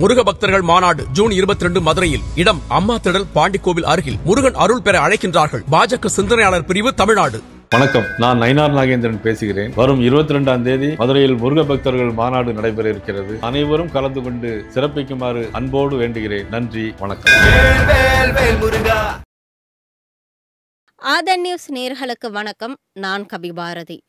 முருக பக்தர்கள் மாநாடு ஜூன் 22 மதுரையில். இடம் அம்மா திடல் பாண்டிக்கோவில் அருகில். முருகன் அருள் பெற அழைக்கின்றார்கள். பாஜக சிந்தனையாளர் பிரிவு தமிழ்நாடு. வணக்கம், நான் நயினார் நாகேந்திரன் பேசுகிறேன். வரும் 22ஆம் தேதி மதுரையில் முருக பக்தர்கள் மாநாடு நடைபெற இருக்கிறது. அனைவரும் கலந்து கொண்டு சிறப்பிக்குமாறு அன்போடு வேண்டுகிறேன். நன்றி, வணக்கம். ஆதன் நியூஸ் நேயர்களுக்கு வணக்கம். நான் கவி பாரதி.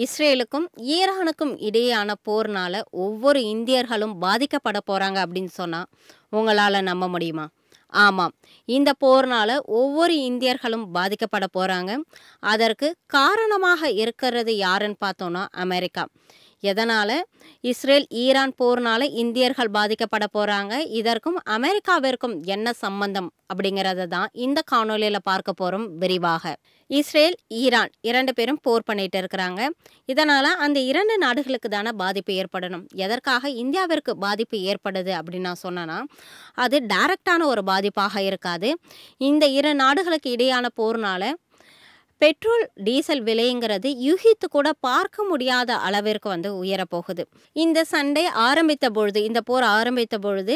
இஸ்ரேலுக்கும் ஈரானுக்கும் இடையேயான போர்னால ஒவ்வொரு இந்தியர்களும் பாதிக்கப்பட போறாங்க அப்படின்னு சொன்னா உங்களால நம்ப முடியுமா? ஆமாம், இந்த போர்னால ஒவ்வொரு இந்தியர்களும் பாதிக்கப்பட போறாங்க. அதற்கு காரணமாக இருக்கிறது யாருன்னு பார்த்தோம்னா அமெரிக்கா. எதனால இஸ்ரேல் ஈரான் போர்னால இந்தியர்கள் பாதிக்கப்பட போறாங்க, இதற்கும் அமெரிக்காவிற்கும் என்ன சம்பந்தம் அப்படிங்கிறத தான் இந்த காணொலியில பார்க்க போறோம் விரிவாக. இஸ்ரேல் ஈரான் இரண்டு பேரும் போர் பண்ணிட்டு இருக்கிறாங்க. இதனால அந்த இரண்டு நாடுகளுக்கு தானே பாதிப்பு ஏற்படணும். எதற்காக இந்தியாவிற்கு பாதிப்பு ஏற்படுது அப்படின்னு நான் சொன்னேன்னா அது டைரக்டான ஒரு பாதிப்பாக இருக்காது. இந்த இரு நாடுகளுக்கு இடையான போர்னால பெட்ரோல் டீசல் விலைங்கிறது யூகித்து கூட பார்க்க முடியாத அளவிற்கு உயரப்போகுது. இந்த சண்டை ஆரம்பித்த பொழுது, இந்த போர் ஆரம்பித்த பொழுது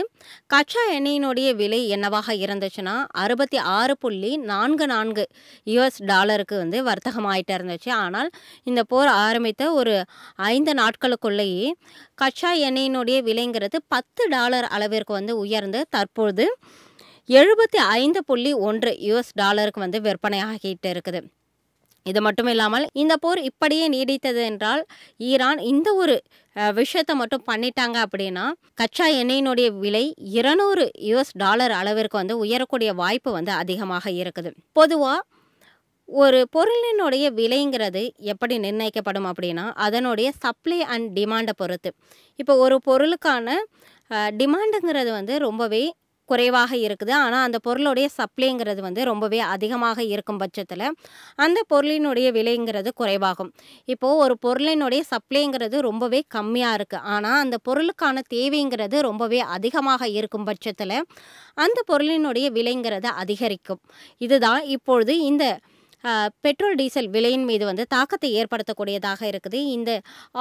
கச்சா எண்ணெயினுடைய விலை என்னவாக இருந்துச்சுன்னா $66.44 டாலருக்கு வர்த்தகமாயிட்டு இருந்துச்சு. ஆனால் இந்த போர் ஆரம்பித்த ஒரு 5 நாட்களுக்குள்ளேயே கச்சா எண்ணெயினுடைய விலைங்கிறது $10 அளவிற்கு உயர்ந்து தற்போது $75.1 டாலருக்கு விற்பனையாகிட்டு இருக்குது. இது மட்டும் இல்லாமல் இந்த போர் இப்படியே நீடித்தது என்றால் ஈரான் இந்த ஒரு விஷயத்தை மட்டும் பண்ணிட்டாங்க அப்படின்னா கச்சா எண்ணெயினுடைய விலை $200 அளவிற்கு உயரக்கூடிய வாய்ப்பு அதிகமாக இருக்குது. பொதுவாக ஒரு பொருளினுடைய விலைங்கிறது எப்படி நிர்ணயிக்கப்படும் அப்படின்னா அதனுடைய சப்ளை அண்ட் டிமாண்டை பொறுத்து. இப்போ ஒரு பொருளுக்கான டிமாண்டுங்கிறது ரொம்பவே குறைவாக இருக்குது. ஆனால் அந்த பொருளுடைய சப்ளைங்கிறது ரொம்பவே அதிகமாக இருக்கும் பட்சத்தில் அந்த பொருளினுடைய விலைங்கிறது குறைவாகும். இப்போது ஒரு பொருளினுடைய சப்ளைங்கிறது ரொம்பவே கம்மியாக இருக்குது, ஆனால் அந்த பொருளுக்கான தேவைங்கிறது ரொம்பவே அதிகமாக இருக்கும் பட்சத்தில் அந்த பொருளினுடைய விலைங்கிறது அதிகரிக்கும். இதுதான் இப்பொழுது இந்த பெட்ரோல் டீசல் விலையின் மீது தாக்கத்தை ஏற்படுத்தக்கூடியதாக இருக்குது. இந்த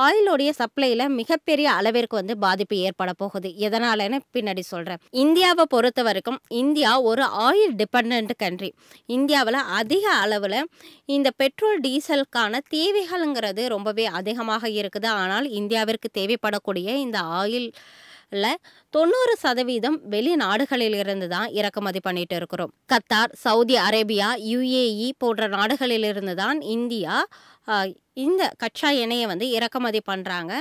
ஆயிலுடைய சப்ளையில் மிகப்பெரிய அளவிற்கு பாதிப்பு ஏற்பட போகுது. எதனாலன்னு பின்னாடி சொல்கிறேன். இந்தியாவை பொறுத்த வரைக்கும் இந்தியா ஒரு ஆயில் டிபெண்ட் கண்ட்ரி. இந்தியாவில் அதிக அளவில் இந்த பெட்ரோல் டீசலுக்கான தேவைகள்ங்கிறது ரொம்பவே அதிகமாக இருக்குது. ஆனால் இந்தியாவிற்கு தேவைப்படக்கூடிய இந்த ஆயில் 90% வெளிநாடுகளிலிருந்து தான் இறக்குமதி பண்ணிட்டு இருக்கிறோம். கத்தார், சவுதி அரேபியா, UAE போன்ற நாடுகளிலிருந்து தான் இந்தியா இந்த கச்சா எண்ணெயை இறக்குமதி பண்ணுறாங்க.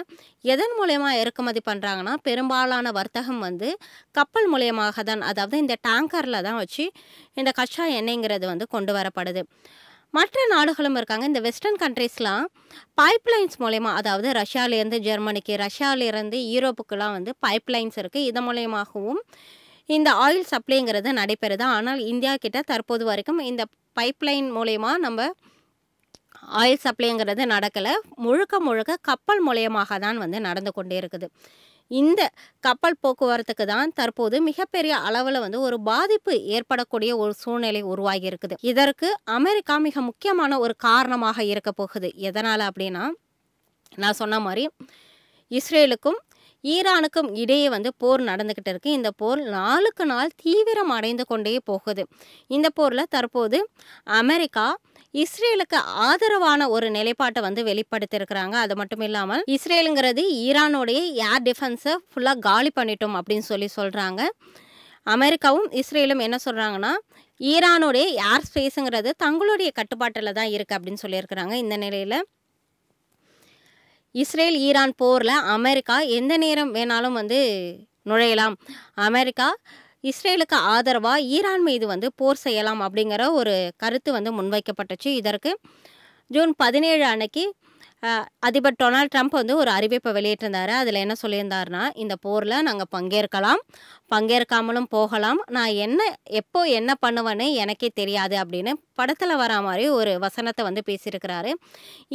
எதன் மூலயமா இறக்குமதி பண்ணுறாங்கன்னா பெரும்பாலான வர்த்தகம் கப்பல் மூலயமாக தான், அதாவது இந்த டேங்கரில் தான் வச்சு இந்த கச்சா எண்ணெய்ங்கிறது கொண்டு வரப்படுது. மற்ற நாடுகளும் இருக்காங்க. இந்த வெஸ்டர்ன் கண்ட்ரீஸ்லாம் பைப்லைன்ஸ் மூலயமா, அதாவது ரஷ்யாவிலேருந்து ஜெர்மனிக்கு, ரஷ்யாவிலேருந்து யூரோப்புக்கெலாம் பைப்லைன்ஸ் இருக்குது. இதன் மூலயமாகவும் இந்த ஆயில் சப்ளைங்கிறது நடைபெறுது. ஆனால் இந்தியா கிட்ட தற்போது வரைக்கும் இந்த பைப்லைன் மூலயமா நம்ம ஆயில் சப்ளைங்கிறது நடக்கலை. முழுக்க கப்பல் மூலயமாக தான் நடந்து கொண்டே இருக்குது. இந்த கப்பல் போக்குவரத்துக்கு தான் தற்போது மிகப்பெரிய அளவில் ஒரு பாதிப்பு ஏற்படக்கூடிய ஒரு சூழ்நிலை உருவாகி இருக்குது. இதற்கு அமெரிக்கா மிக முக்கியமான ஒரு காரணமாக இருக்க போகுது. எதனால் அப்படின்னா நான் சொன்ன மாதிரி இஸ்ரேலுக்கும் ஈரானுக்கும் இடையே போர் நடந்துக்கிட்டு இருக்கு. இந்த போர் நாளுக்கு நாள் தீவிரம் அடைந்து கொண்டே போகுது. இந்த போரில் தற்போது அமெரிக்கா இஸ்ரேலுக்கு ஆதரவான ஒரு நிலைப்பாட்டை வெளிப்படுத்தியிருக்கிறாங்க. அது மட்டும் இல்லாமல் இஸ்ரேலுங்கிறது ஈரானுடைய ஏர் டிஃபென்ஸை ஃபுல்லாக காலி பண்ணிட்டோம் அப்படின்னு சொல்கிறாங்க. அமெரிக்காவும் இஸ்ரேலும் என்ன சொல்கிறாங்கன்னா ஈரானுடைய ஏர் ஸ்பேஸுங்கிறது தங்களுடைய கட்டுப்பாட்டில் தான் இருக்குது அப்படின்னு சொல்லியிருக்கிறாங்க. இந்த நிலையில் இஸ்ரேல் ஈரான் போரில் அமெரிக்கா எந்த நேரம் வேணாலும் நுழையலாம், அமெரிக்கா இஸ்ரேலுக்கு ஆதரவாக ஈரான் மீது போர் செய்யலாம் அப்படிங்கிற ஒரு கருத்து முன்வைக்கப்பட்டுச்சு. இதற்கு ஜூன் 17 அன்னைக்கு அதிபர் டொனால்ட் ட்ரம்ப் ஒரு அறிவிப்பை வெளியிட்டிருந்தார். அதில் என்ன சொல்லியிருந்தாருன்னா இந்த போரில் நாங்கள் பங்கேற்கலாம், பங்கேற்காமலும் போகலாம், நான் எப்போ என்ன பண்ணுவேன்னு எனக்கே தெரியாது அப்படின்னு படத்தில் வர மாதிரி ஒரு வசனத்தை பேசியிருக்கிறாரு.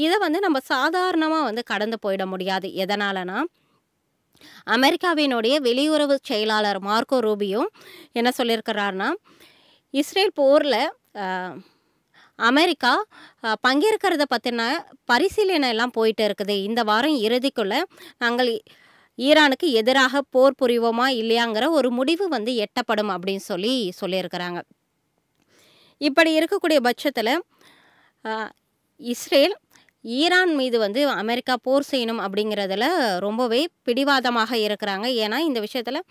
இதை நம்ம சாதாரணமாக கடந்து போயிட முடியாது. எதனாலனா அமெரிக்காவினுடைய வெளியுறவு செயலாளர் மார்க்கோ ரூபியோ என்ன சொல்லியிருக்கிறாருன்னா இஸ்ரேல் போரில் அமெரிக்கா பங்கேற்கிறத பற்றின பரிசீலனை எல்லாம் போயிட்டு இருக்குது. இந்த வாரம் இறுதிக்குள்ளே நாங்கள் ஈரானுக்கு எதிராக போர் புரிவோமா இல்லையாங்கிற ஒரு முடிவு வந்து எட்டப்படும் அப்படின்னு சொல்லியிருக்கிறாங்க. இப்படி இருக்கக்கூடிய பட்சத்தில் இஸ்ரேல் ஈரான் மீது வந்து அமெரிக்கா போர் செய்யணும் அப்படிங்கிறதுல ரொம்பவே பிடிவாதமாக இருக்கிறாங்க. ஏன்னா இந்த விஷயத்தில்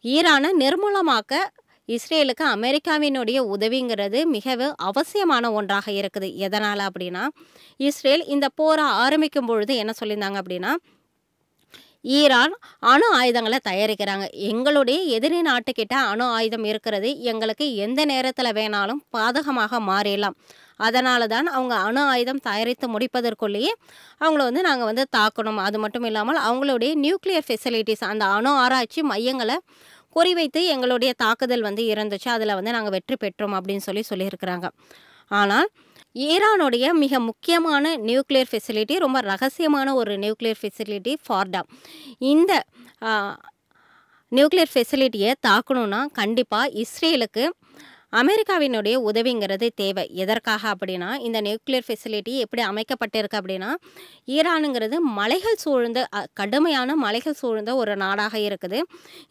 ஈரானை நிர்மூலமாக்க இஸ்ரேலுக்கு அமெரிக்காவினுடைய உதவிங்கிறது மிகவும் அவசியமான ஒன்றாக இருக்குது. எதனால் அப்படின்னா, இஸ்ரேல் இந்த போரை ஆரம்பிக்கும் பொழுது என்ன சொல்லியிருந்தாங்க அப்படின்னா, ஈரான் அணு ஆயுதங்களை தயாரிக்கிறாங்க, எங்களுடைய எதிரி நாட்டுக்கிட்ட அணு ஆயுதம் இருக்கிறது, எங்களுக்கு எந்த நேரத்தில் வேணாலும் பாதகமாக மாறிடலாம், அதனால தான் அவங்க அணு ஆயுதம் தயாரித்து முடிப்பதற்குள்ளேயே அவங்கள வந்து நாங்கள் வந்து தாக்கணும். அது மட்டும் இல்லாமல் அவங்களுடைய நியூக்ளியர் ஃபெசிலிட்டிஸ், அந்த அணு ஆராய்ச்சி மையங்களை குறிவைத்து எங்களுடைய தாக்குதல் வந்து இருந்துச்சு, அதில் வந்து நாங்கள் வெற்றி பெற்றோம் அப்படின்னு சொல்லியிருக்கிறாங்க. ஆனால் ஈரானுடைய மிக முக்கியமான நியூக்ளியர் ஃபெசிலிட்டி, ரொம்ப ரகசியமான ஒரு நியூக்ளியர் ஃபெசிலிட்டி ஃபார்டா, இந்த நியூக்ளியர் ஃபெசிலிட்டியை தாக்கணும்னா கண்டிப்பாக இஸ்ரேலுக்கு அமெரிக்காவினுடைய உதவிங்கிறது தேவை. எதற்காக அப்படின்னா, இந்த நியூக்ளியர் ஃபெசிலிட்டி எப்படி அமைக்கப்பட்டிருக்கு அப்படின்னா, ஈரானுங்கிறது மலைகள் சூழ்ந்த கடுமையான மலைகள் சூழ்ந்த ஒரு நாடாக இருக்குது.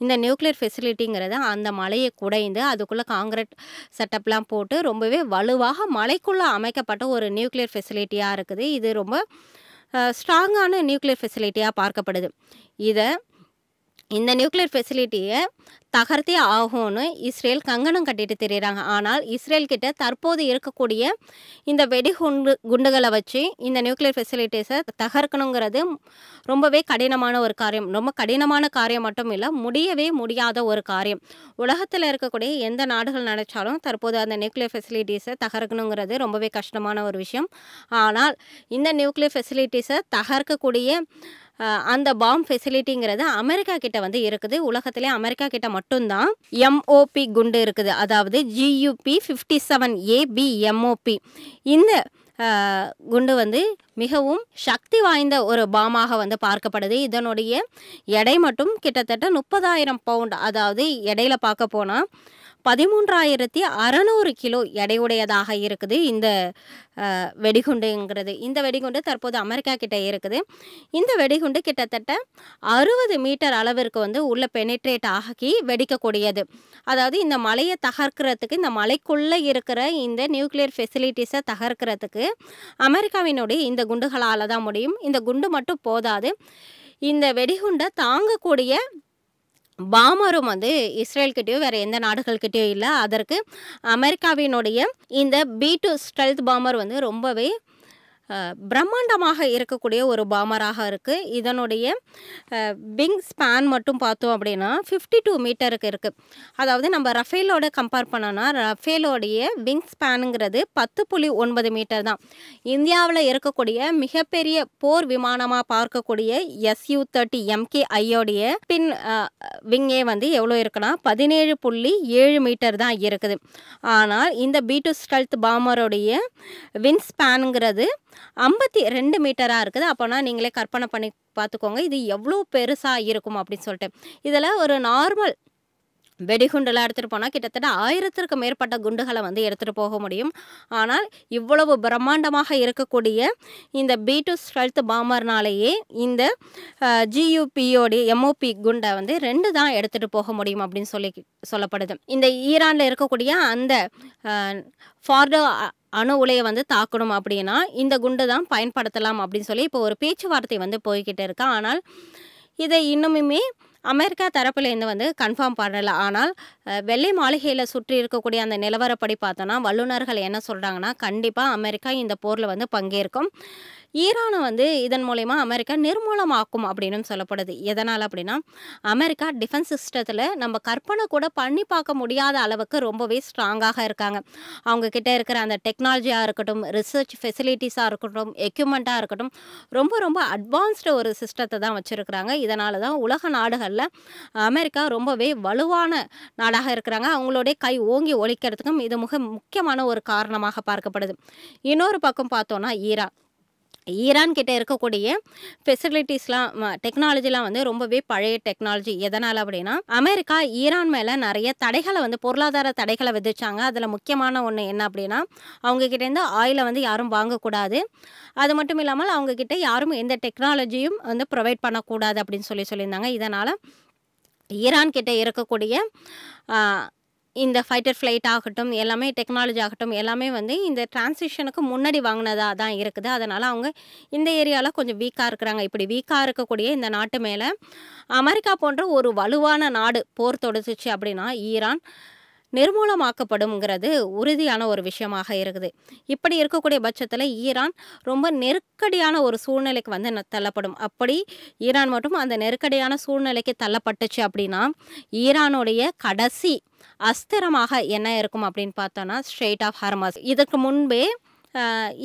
இந்த நியூக்ளியர் ஃபெசிலிட்டிங்கிறது அந்த மலையை குடைந்து அதுக்குள்ளே காங்கிரீட் செட்டப்லாம் போட்டு ரொம்பவே வலுவாக மலைக்குள்ளே அமைக்கப்பட்ட ஒரு நியூக்ளியர் ஃபெசிலிட்டியாக இருக்குது. இது ரொம்ப ஸ்ட்ராங்கான நியூக்ளியர் ஃபெசிலிட்டியாக பார்க்கப்படுது. இந்த நியூக்ளியர் ஃபெசிலிட்டியை தகர்த்தே ஆகும்னு இஸ்ரேல் கங்கணம் கட்டிட்டு திரிகிறாங்க. ஆனால் இஸ்ரேல் கிட்ட தற்போது இருக்கக்கூடிய இந்த குண்டுகளை வச்சு இந்த நியூக்ளியர் ஃபெசிலிட்டிஸை தகர்க்கணுங்கிறது ரொம்பவே கடினமான ஒரு காரியம். ரொம்ப கடினமான காரியம் மட்டும் இல்லை, முடியவே முடியாத ஒரு காரியம். உலகத்தில் இருக்கக்கூடிய எந்த நாடுகள் நினைச்சாலும் தற்போது அந்த நியூக்ளியர் ஃபெசிலிட்டிஸை தகர்க்கணுங்கிறது ரொம்பவே கஷ்டமான ஒரு விஷயம். ஆனால் இந்த நியூக்ளியர் ஃபெசிலிட்டிஸை தகர்க்கக்கூடிய அந்த பாம் ஃபெசிலிட்டிங்கிறது அமெரிக்கா கிட்ட வந்து இருக்குது. உலகத்திலே அமெரிக்கா கிட்ட மட்டும்தான் MOP குண்டு இருக்குது, அதாவது GUP-57AB MOP. இந்த குண்டு வந்து மிகவும் சக்தி வாய்ந்த ஒரு பாமாக வந்து பார்க்கப்படுது. இதனுடைய எடை மட்டும் கிட்டத்தட்ட 30,000 பவுண்ட், அதாவது எடையில பார்க்க போனால் 13,600 கிலோ எடையுடையதாக இருக்குது இந்த வெடிகுண்டுங்கிறது. இந்த வெடிகுண்டு தற்போது அமெரிக்கா கிட்ட இருக்குது. இந்த வெடிகுண்டு கிட்டத்தட்ட 60 மீட்டர் அளவிற்கு வந்து உள்ள பெனிட்ரேட் ஆகி வெடிக்கக்கூடியது. அதாவது இந்த மலையை தகர்க்கிறதுக்கு, இந்த மலைக்குள்ளே இருக்கிற இந்த நியூக்ளியர் ஃபெசிலிட்டிஸை தகர்க்கிறதுக்கு அமெரிக்காவினுடைய இந்த குண்டுகளால் தான் முடியும். இந்த குண்டு மட்டும் போதாது, இந்த வெடிகுண்டை தாங்கக்கூடிய பாமரும் வந்து இஸ்ரேல்கிட்டயோ வேறு எந்த நாடுகள்கிட்டயோ இல்லை. அதற்கு அமெரிக்காவினுடைய இந்த B-2 ஸ்டெல்த் பாமர் வந்து ரொம்பவே பிரம்மாண்டமாக இருக்கக்கூடிய ஒரு பாமராக இருக்குது. இதனுடைய விங் ஸ்பேன் மட்டும் பார்த்தோம் அப்படின்னா 52 மீட்டருக்கு இருக்குது. அதாவது நம்ம ரஃபேலோட கம்பேர் பண்ணோன்னா ரஃபேலோடைய விங் ஸ்பேனுங்கிறது 10.9 மீட்டர் தான். இந்தியாவில் இருக்கக்கூடிய மிகப்பெரிய போர் விமானமாக பார்க்கக்கூடிய SU-30 MKI-யோடைய பின் விங்கே வந்து எவ்வளோ இருக்குன்னா 17.7 மீட்டர் தான் இருக்குது. ஆனால் இந்த B-2 ஸ்டெல்த் பாமருடைய விங் ஸ்பேனுங்கிறது 52 மீட்டராக இருக்குது. அப்போனா நீங்களே கற்பனை பண்ணி பார்த்துக்கோங்க இது எவ்வளோ பெருசாக இருக்கும் அப்படின்னு சொல்லிட்டு. இதில் ஒரு நார்மல் வெடிகுண்டெல்லாம் எடுத்துகிட்டு போனால் கிட்டத்தட்ட 1000க்கு மேற்பட்ட குண்டுகளை வந்து எடுத்துகிட்டு போக முடியும். ஆனால் இவ்வளவு பிரம்மாண்டமாக இருக்கக்கூடிய இந்த B-2 ஸ்டெல்த் பாமர்னாலேயே இந்த GUP-யோடைய MOP குண்டை வந்து 2 தான் எடுத்துகிட்டு போக முடியும் அப்படின்னு சொல்லப்படுது. இந்த ஈரானில் இருக்கக்கூடிய அந்த ஃபார்டோ அணு உலையை வந்து தாக்கணும் அப்படின்னா இந்த குண்டு தான் பயன்படுத்தலாம் அப்படின்னு சொல்லி இப்போ ஒரு பேச்சுவார்த்தை வந்து போய்கிட்டு இருக்கு. ஆனால் இதை இன்னுமே அமெரிக்கா தரப்புலேருந்து வந்து கன்ஃபார்ம் பண்ணலை. ஆனால் வெள்ளை மாளிகையில் சுற்றி இருக்கக்கூடிய அந்த நிலவரப்படி பார்த்தோன்னா வல்லுநர்கள் என்ன சொல்கிறாங்கன்னா, கண்டிப்பாக அமெரிக்கா இந்த போரில் வந்து பங்கேற்கும். ஈரானை வந்து இதன் மூலயமா அமெரிக்கா நிர்மூலமாக்கும் அப்படின்னு சொல்லப்படுது. எதனால் அப்படின்னா, அமெரிக்கா டிஃபென்ஸ் சிஸ்டத்தில் நம்ம கற்பனை கூட பண்ணி பார்க்க முடியாத அளவுக்கு ரொம்பவே ஸ்ட்ராங்காக இருக்காங்க. அவங்கக்கிட்ட இருக்கிற அந்த டெக்னாலஜியாக இருக்கட்டும், ரிசர்ச் ஃபெசிலிட்டிஸாக இருக்கட்டும், எக்யூப்மெண்ட்டாக இருக்கட்டும், ரொம்ப ரொம்ப அட்வான்ஸ்டு ஒரு சிஸ்டத்தை தான் வச்சுருக்கிறாங்க. இதனால தான் உலக நாடுகளில் அமெரிக்கா ரொம்பவே வலுவான நாடாக இருக்கிறாங்க. அவங்களுடைய கை ஓங்கி ஒலிக்கிறதுக்கும் இது மிக முக்கியமான ஒரு காரணமாக பார்க்கப்படுது. இன்னொரு பக்கம் பார்த்தோன்னா ஈரான் ஈரான் கிட்ட இருக்கக்கூடிய ஃபெசிலிட்டிஸ்லாம் டெக்னாலஜிலாம் வந்து ரொம்பவே பழைய டெக்னாலஜி. எதனால் அப்படின்னா, அமெரிக்கா ஈரான் மேலே நிறைய தடைகளை வந்து பொருளாதார தடைகளை விதிச்சாங்க. அதில் முக்கியமான ஒன்று என்ன அப்படின்னா, அவங்கக்கிட்டேருந்து ஆயிலை வந்து யாரும் வாங்கக்கூடாது. அது மட்டும் இல்லாமல் அவங்கக்கிட்ட யாரும் எந்த டெக்னாலஜியும் வந்து ப்ரொவைட் பண்ணக்கூடாது அப்படின்னு சொல்லியிருந்தாங்க. இதனால் ஈரான் கிட்ட இருக்கக்கூடிய இந்த ஃபைட்டர் ஃப்ளைட் ஆகட்டும், எல்லாமே டெக்னாலஜி ஆகட்டும், எல்லாமே வந்து இந்த டிரான்சிஷனுக்கு முன்னாடி வாங்கினதா தான் இருக்குது. அதனால் அவங்க இந்த ஏரியாவில் கொஞ்சம் வீக்காக இருக்கிறாங்க. இப்படி வீக்காக இருக்கக்கூடிய இந்த நாட்டு மேலே அமெரிக்கா போன்ற ஒரு வலுவான நாடு போர் தொடுத்துச்சு அப்படின்னா ஈரான் நிர்மூலமாக்கப்படும்ங்கிறது உறுதியான ஒரு விஷயமாக இருக்குது. இப்படி இருக்கக்கூடிய பட்சத்தில் ஈரான் ரொம்ப நெருக்கடியான ஒரு சூழ்நிலைக்கு வந்து தள்ளப்படும். அப்படி ஈரான் மட்டும் அந்த நெருக்கடியான சூழ்நிலைக்கு தள்ளப்பட்டுச்சு அப்படின்னா ஈரானுடைய கடைசி அஸ்திரமாக என்ன இருக்கும் அப்படின்னு பார்த்தோன்னா ஸ்ட்ரெய்ட் ஆஃப் ஹார்மஸ். இதுக்கு முன்பே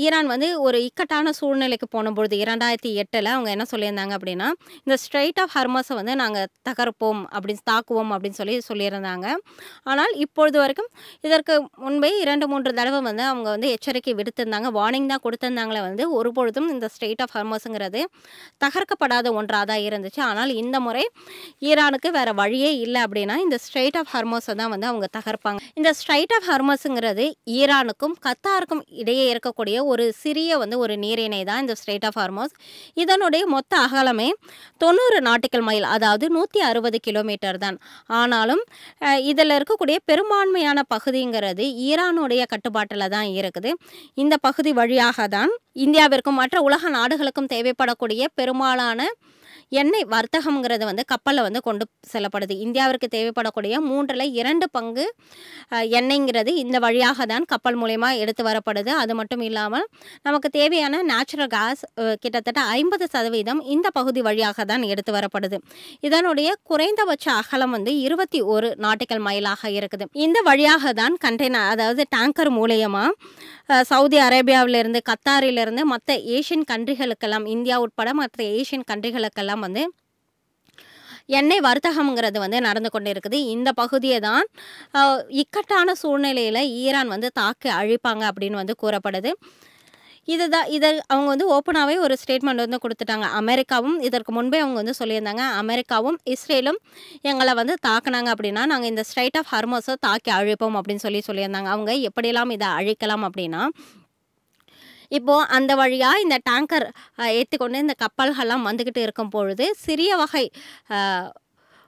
ஈரான் வந்து ஒரு இக்கட்டான சூழ்நிலைக்கு போன பொழுது 2008 அவங்க என்ன சொல்லியிருந்தாங்க அப்படின்னா, இந்த ஸ்ட்ரெய்ட் ஆஃப் ஹார்மஸை வந்து நாங்கள் தாக்குவோம் அப்படின்னு சொல்லியிருந்தாங்க. ஆனால் இப்பொழுது வரைக்கும் இதற்கு முன்பே 2-3 தடவை வந்து அவங்க வந்து எச்சரிக்கை விடுத்திருந்தாங்க. வார்னிங் தான் கொடுத்திருந்தாங்களே வந்து ஒருபொழுதும் இந்த ஸ்ட்ரெய்ட் ஆஃப் ஹார்மஸுங்கிறது தகர்க்கப்படாத ஒன்றாக தான் இருந்துச்சு. ஆனால் இந்த முறை ஈரானுக்கு வேறு வழியே இல்லை அப்படின்னா இந்த ஸ்ட்ரெய்ட் ஆஃப் ஹார்மஸை தான் வந்து அவங்க தகர்ப்பாங்க. இந்த ஸ்ட்ரெய்ட் ஆஃப் ஹார்மஸுங்கிறது ஈரானுக்கும் கத்தாருக்கும் இடையே இருக்கக்கூடிய ஒரு சிறிய வந்து ஒரு நீரிணை தான் இந்த ஸ்ட்ரெய்ட் ஆஃப் ஹார்மஸ். இதனுடைய மொத்த அகலமே 90 நாட்டிக்கல் மைல், அதாவது 160 கிலோமீட்டர் தான். ஆனாலும் இதில் இருக்கக்கூடிய பெரும்பான்மையான பகுதிங்கிறது ஈரானுடைய கட்டுப்பாட்டில் தான் இருக்குது. இந்த பகுதி வழியாக தான் இந்தியாவிற்கும் மற்ற உலக நாடுகளுக்கும் தேவைப்படக்கூடிய பெரும்பாலான எண்ணெய் வர்த்தகம்ங்கிறது வந்து கப்பலில் வந்து கொண்டு செல்லப்படுது. இந்தியாவிற்கு தேவைப்படக்கூடிய 2/3 பங்கு எண்ணெய்ங்கிறது இந்த வழியாக தான் கப்பல் மூலயமா எடுத்து வரப்படுது. அது மட்டும் இல்லாமல் நமக்கு தேவையான நேச்சுரல் கேஸ் கிட்டத்தட்ட 50% இந்த பகுதி வழியாக தான் எடுத்து வரப்படுது. இதனுடைய குறைந்தபட்ச அகலம் வந்து 21 நாட்டிக்கல் மைலாக இருக்குது. இந்த வழியாக தான் கண்டெய்னர், அதாவது டேங்கர் மூலயமா சவுதி அரேபியாவிலிருந்து, கத்தாரிலிருந்து மற்ற ஏஷியன் கண்ட்ரிகளுக்கெல்லாம், இந்தியா உட்பட மற்ற ஏஷியன் கண்ட்ரிகளுக்கெல்லாம் வந்து எண்ணெய் வர்த்தகம்ங்கிறது வந்து நடந்து கொண்டு இருக்குது. இந்த பகுதியை தான் இக்கட்டான சூழ்நிலையில் ஈரான் வந்து தாக்கி அழிப்பாங்க அப்படின்னு வந்து கூறப்படுது. இதை அவங்க வந்து ஓப்பனாகவே ஒரு ஸ்டேட்மெண்ட் வந்து கொடுத்துட்டாங்க. அமெரிக்காவும் இதற்கு முன்பே அவங்க வந்து சொல்லியிருந்தாங்க, அமெரிக்காவும் இஸ்ரேலும் எங்களை வந்து தாக்குனாங்க அப்படின்னா நாங்கள் இந்த ஸ்ட்ரெய்ட் ஆஃப் ஹார்மஸை தாக்கி அழிப்போம் அப்படின்னு சொல்லியிருந்தாங்க. அவங்க எப்படியெல்லாம் இதை அழிக்கலாம் அப்படின்னா, இப்போது அந்த வழியாக இந்த டேங்கர் ஏற்றிக்கொண்டு இந்த கப்பல்கள்லாம் வந்துக்கிட்டு இருக்கும் பொழுது சிறிய வகை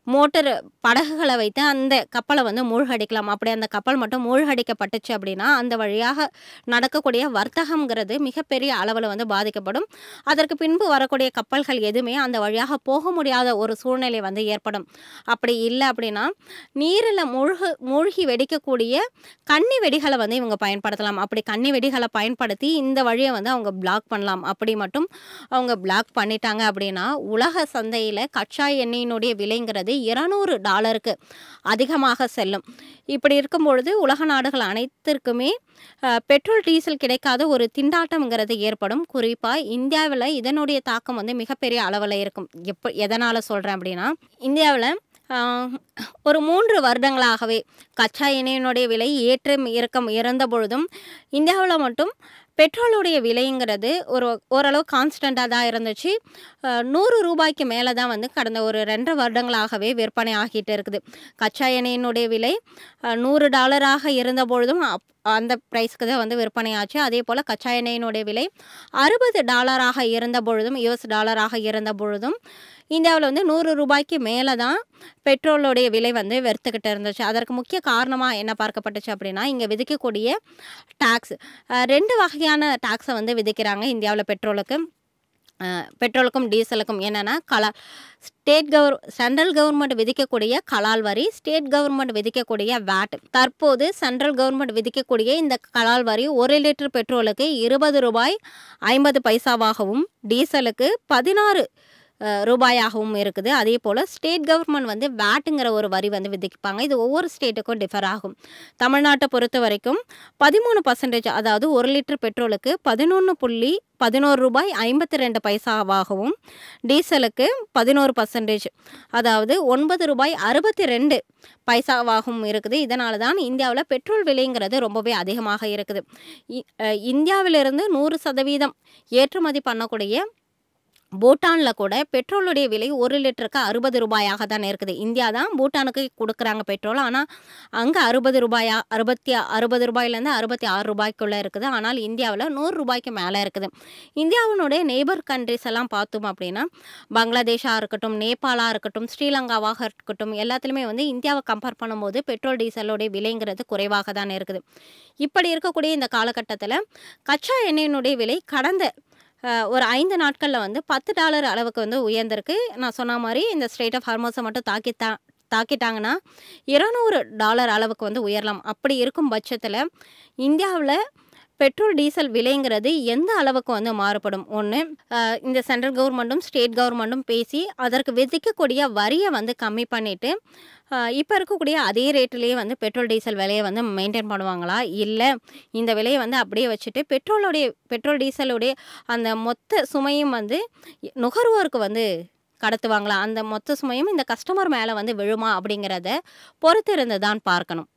மோட்டர் படகுகளை வைத்து அந்த கப்பலை வந்து மூழ்கடிக்கலாம். அப்படி அந்த கப்பல் மட்டும் மூழ்கடிக்கப்பட்டுச்சு அப்படின்னா அந்த வழியாக நடக்கக்கூடிய வர்த்தகம்ங்கிறது மிகப்பெரிய அளவில் வந்து பாதிக்கப்படும். அதற்கு பின்பு வரக்கூடிய கப்பல்கள் எதுவுமே அந்த வழியாக போக முடியாத ஒரு சூழ்நிலை வந்து ஏற்படும். அப்படி இல்லை அப்படின்னா நீரில் மூழ்கி வெடிக்கக்கூடிய கன்னி வெடிகளை வந்து இவங்க பயன்படுத்தலாம். அப்படி கன்னி வெடிகளை பயன்படுத்தி இந்த வழியை வந்து அவங்க பிளாக் பண்ணலாம். அப்படி மட்டும் அவங்க பிளாக் பண்ணிட்டாங்க அப்படின்னா உலக சந்தையில் கச்சா எண்ணெயினுடைய விலைங்கிறது $200 அதிகமாக செல்லும். இப்படி இருக்கும் பொழுது உலக நாடுகள் அனைத்திற்குமே பெட்ரோல் டீசல் கிடைக்காத ஒரு திண்டாட்டம்ங்கிறது ஏற்படும். குறிப்பாக இந்தியாவில் இதனுடைய தாக்கம் வந்து மிகப்பெரிய அளவில் இருக்கும். எதனால் சொல்கிறேன் அப்படின்னா, இந்தியாவில் ஒரு 3 வருடங்களாகவே கச்சா எண்ணெயினுடைய விலை ஏற்றம் இறக்கம் இருந்த பொழுதும் இந்தியாவில் மட்டும் பெட்ரோலுடைய விலைங்கிறது ஓரளவு கான்ஸ்டண்ட்டாக தான் இருந்துச்சு. $100 மேலே தான் வந்து கடந்த ஒரு 2 வருடங்களாகவே விற்பனை ஆகிட்டு இருக்குது. கச்சா எண்ணெயினுடைய விலை $100 இருந்த பொழுதும் அந்த ப்ரைஸ்க்கு தான் வந்து விற்பனை ஆச்சு. அதே போல் கச்சா எண்ணெயினுடைய விலை $60 இருந்த பொழுதும், US$ இருந்த பொழுதும் இந்தியாவில் வந்து $100 மேலே தான் பெட்ரோலுடைய விலை வந்து வெறுத்துக்கிட்டு இருந்துச்சு. அதற்கு முக்கிய காரணமாக என்ன பார்க்கப்பட்டுச்சு அப்படின்னா, இங்கே விதிக்கக்கூடிய டாக்ஸ் 2 வகையான டாக்ஸை வந்து விதிக்கிறாங்க இந்தியாவில் பெட்ரோலுக்கும் டீசலுக்கும். என்னென்னா சென்ட்ரல் கவர்மெண்ட் விதிக்கக்கூடிய கலால் வரி, ஸ்டேட் கவர்மெண்ட் விதிக்கக்கூடிய வேட். தற்போது சென்ட்ரல் கவர்மெண்ட் விதிக்கக்கூடிய இந்த கலால் வரி 1 லிட்டர் பெட்ரோலுக்கு $20.50 டீசலுக்கு 16 ரூபாயாகவும் இருக்குது. அதே போல் ஸ்டேட் கவர்மெண்ட் வந்து வேட்டுங்கிற ஒரு வரி வந்து விதிப்பாங்க. இது ஒவ்வொரு ஸ்டேட்டுக்கும் டிஃபர் ஆகும். தமிழ்நாட்டை பொறுத்த வரைக்கும் 13%, அதாவது 1 லிட்டர் பெட்ரோலுக்கு 11 ரூபாய் 52 பைசாவாகவும், டீசலுக்கு 11%, அதாவது 9 ரூபாய் 62 பைசாவாகவும் இருக்குது. இதனால தான் இந்தியாவில் பெட்ரோல் விலைங்கிறது ரொம்பவே அதிகமாக இருக்குது. இந்தியாவிலிருந்து 100% ஏற்றுமதி பண்ணக்கூடிய பூட்டானில் கூட பெட்ரோலுடைய விலை 1 லிட்டருக்கு 60 ரூபாயாக தான் இருக்குது. இந்தியா தான் பூட்டானுக்கு கொடுக்குறாங்க பெட்ரோல். ஆனால் அங்கே 60 ரூபாயிலேருந்து 66 ரூபாய்க்குள்ளே இருக்குது. ஆனால் இந்தியாவில் 100 ரூபாய்க்கு மேலே இருக்குது. இந்தியாவினுடைய நெய்பர் கண்ட்ரிஸ் எல்லாம் பார்த்தோம் அப்படின்னா, பங்களாதேஷாக இருக்கட்டும், நேபாளாக இருக்கட்டும், ஸ்ரீலங்காவாக இருக்கட்டும், எல்லாத்துலேயுமே வந்து இந்தியாவை கம்பேர் பண்ணும்போது பெட்ரோல் டீசலோடைய விலைங்கிறது குறைவாக தான் இருக்குது. இப்படி இருக்கக்கூடிய இந்த காலகட்டத்தில் கச்சா எண்ணெயினுடைய விலை கடந்த ஒரு 5 நாட்களில் வந்து $10 அளவுக்கு வந்து உயர்ந்திருக்கு. நான் சொன்ன மாதிரி இந்த ஸ்ட்ரெய்ட் ஆஃப் ஹார்மோஸை மட்டும் தாக்கிட்டாங்கன்னா $200 அளவுக்கு வந்து உயரலாம். அப்படி இருக்கும் பட்சத்தில் இந்தியாவில் பெட்ரோல் டீசல் விலைங்கிறது எந்த அளவுக்கு வந்து மாறுபடும்? ஒன்று, இந்த சென்ட்ரல் கவர்மெண்ட்டும் ஸ்டேட் கவர்மெண்ட்டும் பேசி அதற்கு விதிக்கக்கூடிய வரியை வந்து கம்மி பண்ணிவிட்டு இப்போ இருக்கக்கூடிய அதே ரேட்லேயே வந்து பெட்ரோல் டீசல் விலையை வந்து மெயின்டைன் பண்ணுவாங்களா? இல்லை இந்த விலையை வந்து அப்படியே வச்சுட்டு பெட்ரோல் டீசலுடைய அந்த மொத்த சுமையும் வந்து நுகர்வோருக்கு வந்து கடத்துவாங்களா? அந்த மொத்த சுமையும் இந்த கஸ்டமர் மேலே வந்து விழுமா? அப்படிங்கிறத பொறுத்திருந்து தான் பார்க்கணும்.